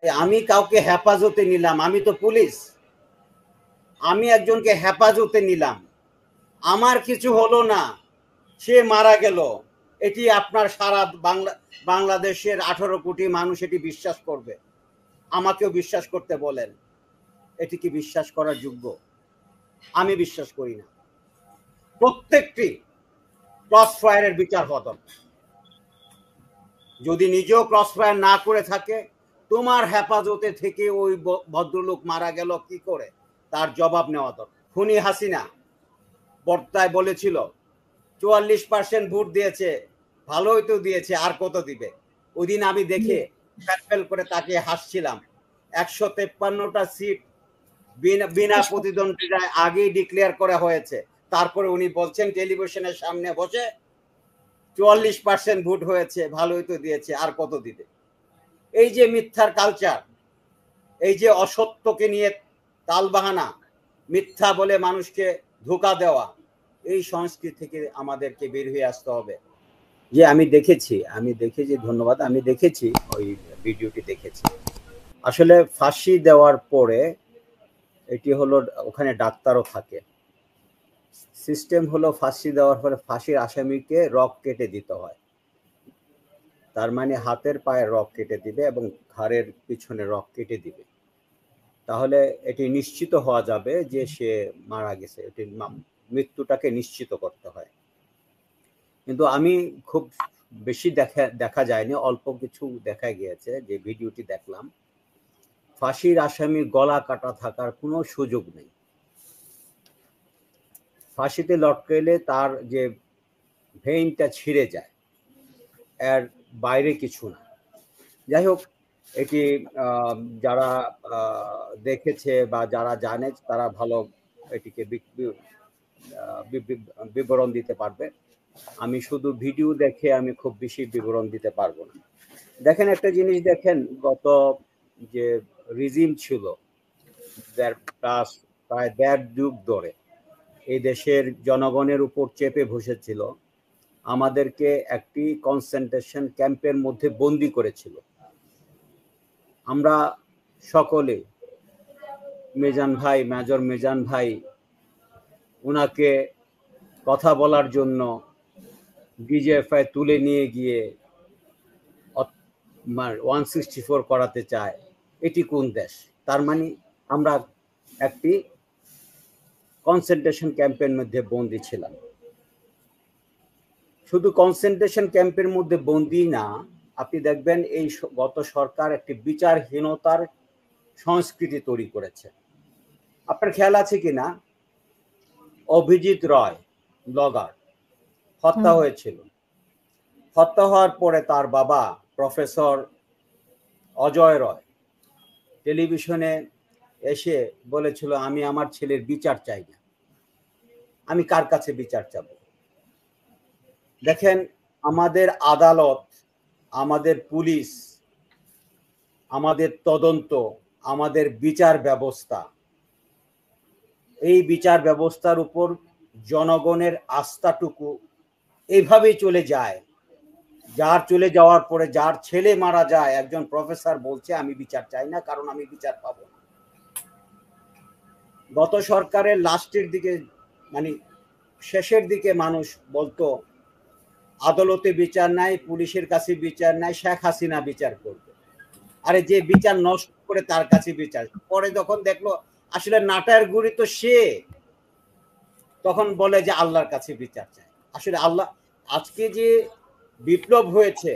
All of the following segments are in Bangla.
আমি কাউকে হেফাজতে নিলাম, আমি তো পুলিশ, আমি একজনকে হেফাজতে নিলাম, আমার কিছু হলো না, সে মারা গেল, এটি আপনার সারা বাংলাদেশের 18 কোটি মানুষ এটি বিশ্বাস করবে? আমাকেও বিশ্বাস করতে বলেন, এটি কি বিশ্বাস করার যোগ্য? আমি বিশ্বাস করি না। প্রত্যেকটি ক্রস ফায়ারের বিচার হওয়া দরকার। যদি নিজেও ক্রস ফায়ার না করে থাকে, তোমার হেফাজতে থেকে ওই ভদ্রলোক মারা গেল কি করে, তার জবাব নেওয়া দরকার। খুনি হাসিনা বর্তায় বলেছিল 44% ভোট দিয়েছে, ভালোই তো দিয়েছে, আর কত দিবে? ওই দিন আমি দেখে ফ্যাল করে তাকে হাসছিলাম। 153টা সিট বিনা প্রতিদ্বন্দ্বিতায় আগেই ডিক্লেয়ার করা হয়েছে, তারপরে উনি বলছেন টেলিভিশনের সামনে বসে 44% ভোট হয়েছে, ভালোই তো দিয়েছে, আর কত দিবে? এই যে মিথ্যার কালচার, এই যে অসত্যকে নিয়ে তালবাহানা, মিথ্যা বলে মানুষকে ধোঁকা দেওয়া, এই সংস্কৃতি থেকে আমাদেরকে বের হয়ে আসতে হবে। যে আমি দেখেছি, ধন্যবাদ, আমি দেখেছি, ওই ভিডিওটি দেখেছি। আসলে ফাঁসি দেওয়ার পরে এটি হলো, ওখানে ডাক্তারও থাকে, সিস্টেম হলো ফাঁসি দেওয়ার পরে ফাঁসির আসামিকে রক কেটে দিতে হয়। তার মানে হাতের পায়ে রক কেটে দিবে এবং ঘাড়ের পিছনে রক কেটে দিবে, তাহলে এটি নিশ্চিত হওয়া যাবে যে সে মারা গেছে, এটি মৃত্যুটাকে নিশ্চিত করতে হয়। কিন্তু আমি খুব বেশি দেখা যায়নি, অল্প কিছু দেখা গিয়েছে, যে ভিডিওটি দেখলাম, ফাঁসির আসামির গলা কাটা থাকার কোনো সুযোগ নেই। ফাঁসিতে লটকাইলে তার যে ভেইনটা ছিঁড়ে যায়, এর বাইরে কিছু না। যাই হোক, এটি যারা দেখেছে বা যারা জানে তারা ভালো এটিকে বিবরণ দিতে পারবে। আমি শুধু ভিডিও দেখে আমি খুব বেশি বিবরণ দিতে পারবো না। দেখেন একটা জিনিস দেখেন, গত যে রিজিম ছিল প্রায় 1.5 যুগ ধরে এই দেশের জনগণের উপর চেপে বসেছিল, আমাদেরকে একটি কনসেন্ট্রেশন ক্যাম্পের মধ্যে বন্দি করেছিল। আমরা সকলে, মেজর মিজান ভাই, ওনাকে কথা বলার জন্য ডিজিএফআই তুলে নিয়ে গিয়ে 164 করাতে চায়। এটি কোন দেশ? তার মানে আমরা একটি কনসেন্ট্রেশন ক্যাম্পের মধ্যে বন্দী ছিলাম। শুধু কনসেন্ট্রেশন ক্যাম্পের মধ্যে বন্দী না, আপনি দেখবেন এই গত সরকার একটি বিচারহীনতার সংস্কৃতি তৈরি করেছে। আপনার খেয়াল আছে কিনা, অভিজিৎ রয় ব্লগার হত্যা হয়েছিল। হত্যা হওয়ার পরে তার বাবা প্রফেসর অজয় রয় টেলিভিশনে এসে বলেছিল, আমি আমার ছেলের বিচার চাই না। আমি কার কাছে বিচার চাব? দেখেন, আমাদের আদালত, আমাদের পুলিশ, আমাদের তদন্ত, আমাদের বিচার ব্যবস্থা, এই বিচার ব্যবস্থার উপর জনগণের আস্থাটুকু এইভাবেই চলে যায়। যার চলে যাওয়ার পরে যার ছেলে মারা যায়, একজন প্রফেসর বলছে আমি বিচার চাই না, কারণ আমি বিচার পাবো না। গত সরকারের লাস্টের দিকে, মানে শেষের দিকে মানুষ বলতো আদালতে বিচার নাই, পুলিশের কাছে বিচার নাই, শেখ হাসিনা বিচার করবে। আরে যে বিচার নষ্ট করে তার কাছে বিচার। পরে যখন দেখলো আসলে নাটার গুড়ি তো সে, তখন বলে যে আল্লাহর কাছে বিচার চায়। আসলে আল্লাহ, আজকে যে বিপ্লব হয়েছে,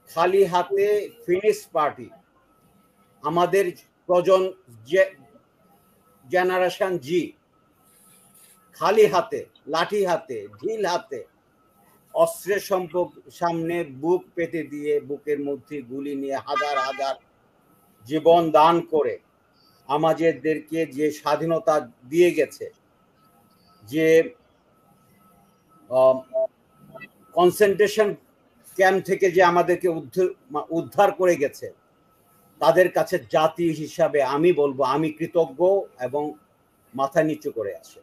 খালি হাতে ফিনিশ পার্টি, আমাদের জেনারেশন জি, খালি হাতে, লাঠি হাতে, ঢিল হাতে, অস্ত্রের সামনে বুক পেতে দিয়ে, বুকের মধ্যে গুলি নিয়ে হাজার হাজার জীবন দান করে আমাদেরকে যে স্বাধীনতা দিয়ে গেছে, যে কনসেন্ট্রেশন ক্যাম্প থেকে যে আমাদেরকে উদ্ধার করে গেছে, তাদের কাছে জাতি হিসাবে আমি বলবো আমি কৃতজ্ঞ এবং মাথা নিচু করে আছে।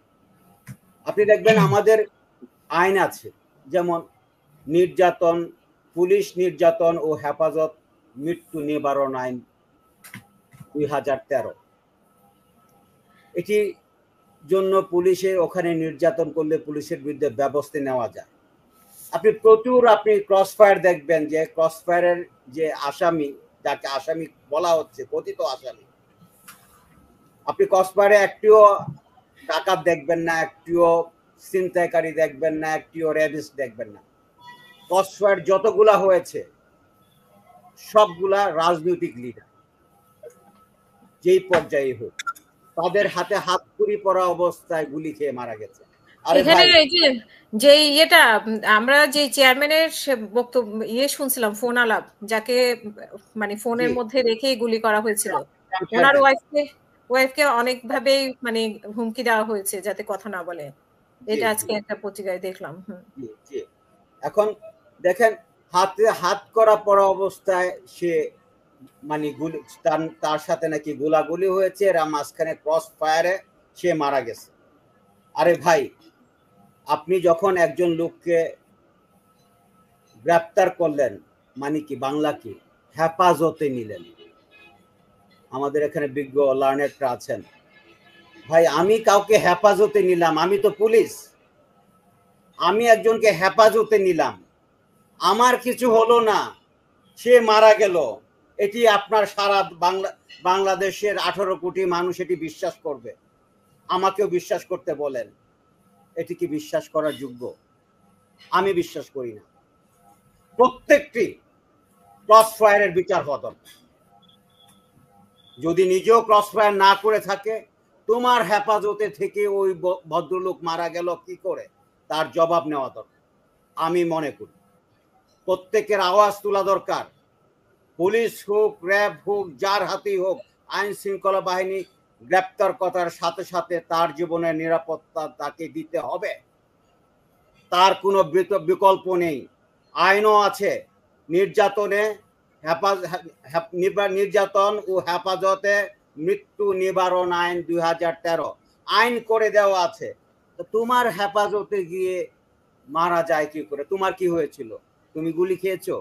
আপনি দেখবেন আমাদের আইন আছে, যেমন নির্যাতন, পুলিশ নির্যাতন ও হেফাজত মৃত্যু নিবারণ আইন 2013। এটি জন্য পুলিশের ওখানে নির্যাতন করলে পুলিশের বিরুদ্ধে ব্যবস্থা নেওয়া যায়। আপনি ক্রস ফায়ার দেখবেন যে ক্রস ফায়ারের যে আসামি, যাকে আসামি বলা হচ্ছে, কথিত আসামি, আপনি ক্রস ফায়ারে একটিও ডাকাত দেখবেন না, একটিও ছিনতাইকারী দেখবেন না, একটিও রেবিস্ট দেখবেন না। ক্রস ফায়ার যতগুলা হয়েছে সবগুলা রাজনৈতিক লিডার, যেই পর্যায়ে হোক, তাদের হাতে হাতকড়ি পরা অবস্থায় গুলি খেয়ে মারা গেছে। এখানে যে ইয়েটা আমরা যে চেয়ারম্যানের বক্তব্য শুনছিলাম, ফোন আলাপ, যাকে মানে ফোনের মধ্যে রেখেই গুলি করা হয়েছিল, ওনার ওয়াইফকে অনেকভাবে মানে হুমকি দেওয়া হয়েছে যাতে কথা না বলে। এটা আজকে একটা পত্রিকায় দেখলাম। এখন দেখেন, হাতে হাত করা পড়া অবস্থায় সে মানে তার সাথে নাকি গোলাগুলি হয়েছে, এরা মাঝখানে ক্রস ফায়ারে সে মারা গেছে। আরে ভাই, আপনি যখন একজন লোককে গ্রেপ্তার করলেন, মানে কি বাংলা কি হেফাজতে নিলেন। আমাদের এখানে বিজ্ঞ লার্নেটরা আছেন। ভাই, আমি কাউকে হেফাজতে নিলাম, আমি তো পুলিশ, আমি একজনকে হেফাজতে নিলাম, আমার কিছু হলো না, সে মারা গেল, এটি আপনার সারা বাংলাদেশের 18 কোটি মানুষ এটি বিশ্বাস করবে। আমাকেও বিশ্বাস করতে বলেন, এটি কি বিশ্বাস করার যোগ্য? আমি বিশ্বাস করি না। প্রত্যেকটি ক্রস ফায়ারের বিচার হওয়া দরকার। যদি নিজেও ক্রস ফায়ার না করে থাকে, তোমার হেফাজতে থেকে ওই ভদ্রলোক মারা গেল কি করে, তার জবাব নেওয়া দরকার। আমি মনে করি প্রত্যেকের আওয়াজ তোলা দরকার। পুলিশ হোক, র্যাব হোক, যার হাতেই হোক, আইন শৃঙ্খলা বাহিনী গ্রেপ্তার করার সাথে সাথে তার জীবনের নিরাপত্তা তাকে দিতে হবে। তার কোনো বিকল্প নেই। আইনও আছে, নির্যাতন ও হেফাজতে মৃত্যু নিবারণ আইন 2013 আইন করে দেওয়া আছে। তোমার হেফাজতে গিয়ে মারা যায় কি করে? তোমার কি হয়েছিল? তুমি গুলি খেয়েছো?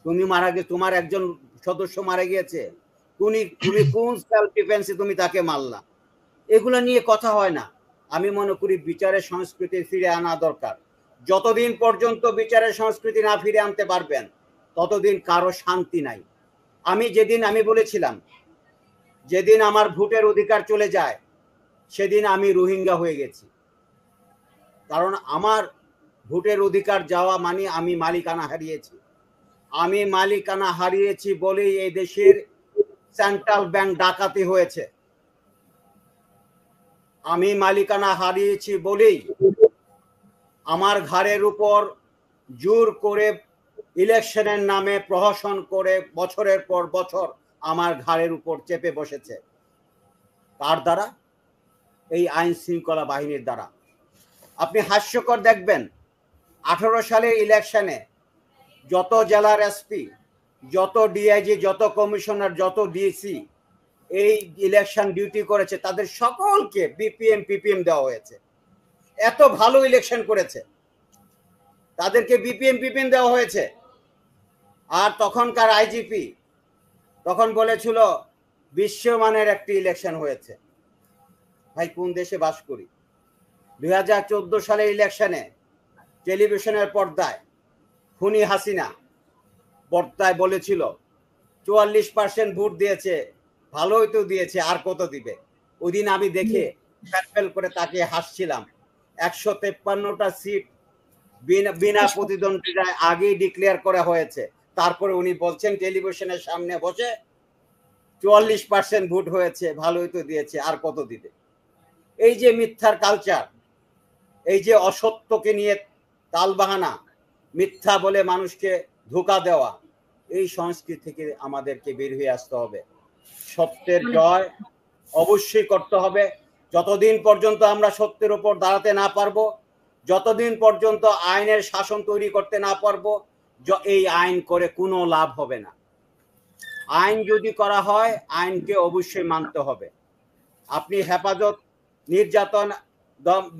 তুমি মারা গেছে, তোমার একজন সদস্য মারা গিয়েছে, তুমি কোন সেলফ ডিফেন্সে তুমি তাকে মারলা? এগুলো নিয়ে কথা হয় না। আমি মনে করি বিচারের সংস্কৃতি ফিরে আনা দরকার। যতদিন পর্যন্ত বিচারের সংস্কৃতি না ফিরে আনতে পারবেন, ততদিন কারো শান্তি নাই। আমি বলেছিলাম, যেদিন আমার ভোটের অধিকার চলে যায়, সেদিন আমি রোহিঙ্গা হয়ে গেছি। কারণ আমার ভোটের অধিকার যাওয়া মানে আমি মালিকানা হারিয়েছি। আমি মালিকানা হারিয়েছি বলেই এই দেশের সেন্ট্রাল ব্যাংক ডাকাতি হয়েছে। আমি মালিকানা হারিয়েছি বলেই আমার ঘাড়ের উপর জোর করে ইলেকশনের নামে প্রহসন করে বছরের পর বছর আমার ঘাড়ের উপর চেপে বসেছে। কার দ্বারা? এই আইন শৃঙ্খলা বাহিনীর দ্বারা। আপনি হাস্যকর দেখবেন, 18 সালের ইলেকশনে যত জেলার এসপি, যত ডিআইজি, যত কমিশনার, যত ডিসি এই ইলেকশন ডিউটি করেছে, তাদের সকলকে বিপিএম পিপিএম দেওয়া হয়েছে। এত ভালো ইলেকশন করেছে, তাদেরকে বিপিএম পিপিএম দেওয়া হয়েছে। আর তখনকার আইজিপি তখন বলেছিল বিশ্বমানের একটি ইলেকশন হয়েছে। ভাই, কোন দেশে বাস করি? 2014 সালের ইলেকশনে টেলিভিশনের পর্দায় খুনি হাসিনা পর্দায় বলেছিল 44% ভোট দিয়েছে, ভালোই তো দিয়েছে, আর কত দিবে? ওই দিন আমি দেখে ফ্যাল করে তাকে হাসছিলাম। 153টা সিট বিনা প্রতিদ্বন্দ্বিতায় আগেই ডিক্লেয়ার করা হয়েছে। তারপরে উনি বলছেন টেলিভিশনের সামনে বসে 44% ভোট হয়েছে, ভালোই তো দিয়েছে, আর কত দিবে? এই যে মিথ্যার কালচার, এই যে অসত্যকে নিয়ে তালবাহানা, মিথ্যা বলে মানুষকে ধোঁকা দেওয়া, এই সংস্কৃতি থেকে আমাদেরকে বের হয়ে আসতে হবে। সত্যের জয় অবশ্যই করতে হবে। যতদিন পর্যন্ত আমরা সত্যের উপর দাঁড়াতে না পারবো, যতদিন পর্যন্ত আইনের শাসন তৈরি করতে না পারবো, এই আইন করে কোনো লাভ হবে না। আইন যদি করা হয়, আইনকে অবশ্যই মানতে হবে। আপনি হেফাজত নির্যাতন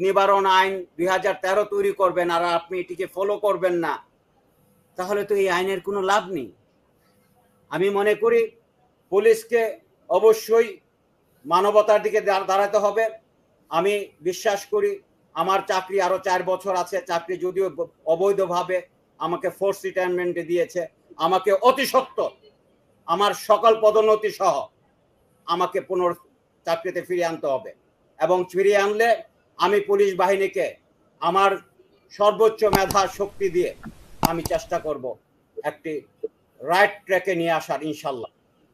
নিবারণ আইন 2013 তৈরি করবেন আর আপনি এটিকে ফলো করবেন না, তাহলে তো এই আইনের কোনো লাভ নেই। আমি মনে করি পুলিশকে অবশ্যই মানবতার দিকে দাঁড়াতে হবে। আমি বিশ্বাস করি আমার চাকরি আরো 4 বছর আছে, চাকরি যদিও অবৈধভাবে আমাকে ফোর্স রিটায়ারমেন্টে দিয়েছে, আমাকে অতি সত্বর আমার সকল পদোন্নতি সহ আমাকে চাকরিতে ফিরিয়ে আনতে হবে, এবং ফিরিয়ে আনলে আমি পুলিশ বাহিনীকে আমার সর্বোচ্চ মেধা শক্তি দিয়ে আমি চেষ্টা করব একটি রাইট ট্র্যাকে নিয়ে আসার, ইনশাল্লাহ।